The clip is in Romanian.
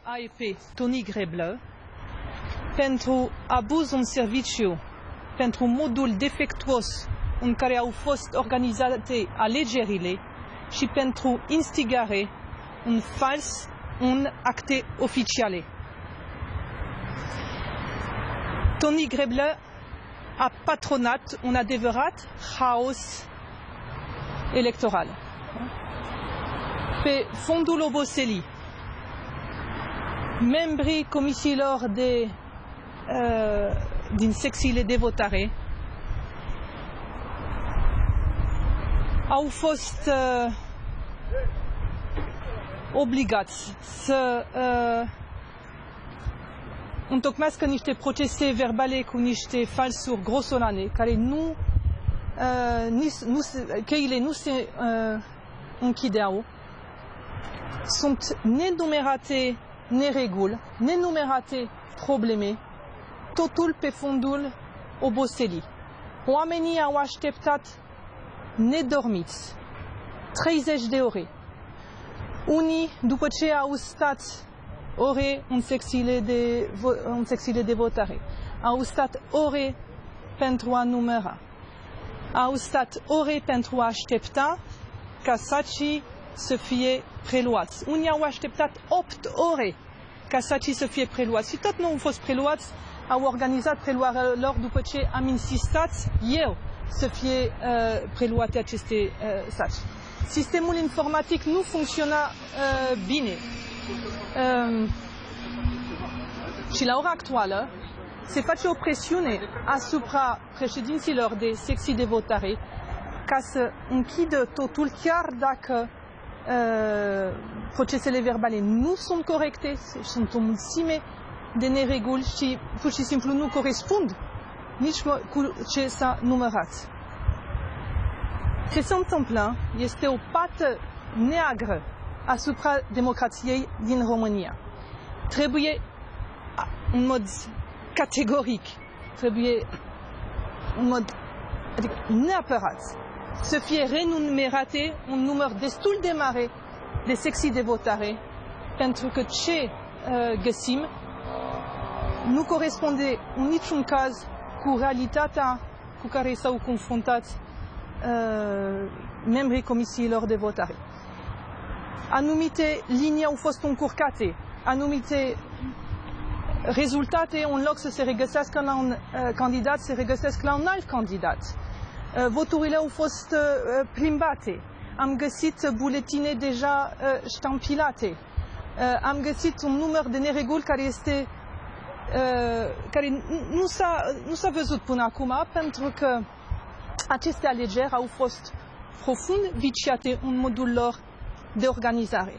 AEP Tony Greblă pentru abuz în serviciu, pentru modul defectuos în care au fost organizate alegerile și pentru instigare în fals în acte oficiale. Tony Greblă a patronat un adevărat haos electoral. Pe fondul oboselii, membrii comisiilor din secțiile de votare au fost obligați să întocmească niște procese verbale cu niște falsuri grosolane, care cheile nu se închideau. Sunt nenumerate nereguli, nenumerate probleme, totul pe fondul oboselii. Oamenii au așteptat nedormiți 30 de ore. Unii, după ce au stat ore în secțiile de votare, au stat ore pentru a numera, au stat ore pentru a aștepta ca sacii să fie preluați. Unii au așteptat 8 ore ca sacii să fie preluați și tot nu au fost preluați, au organizat preluarea lor după ce am insistat eu să fie preluate aceste saci. Sistemul informatic nu funcționa bine și la ora actuală se face o presiune asupra președinților de secții de votare ca să închidă totul, chiar dacă procesele verbale nu sunt corecte, sunt o mulțime de nereguli și pur și simplu nu corespund nici cu ce s-a numărat. Ce se întâmplă este o pată neagră asupra democrației din România. Trebuie, în mod categoric, adică neapărat, să fie renumerate un număr destul de mare de secții de votare, pentru că ce găsim nu corespunde în niciun caz cu realitatea cu care s-au confruntat membrii comisiilor de votare. Anumite linii au fost încurcate, anumite rezultate, în loc să se regăsească la un candidat, se regăsesc la un alt candidat. Voturile au fost plimbate. Am găsit buletine deja ștampilate. Am găsit un număr de nereguli care nu s-a văzut până acum, pentru că aceste alegeri au fost profund viciate în modul lor de organizare.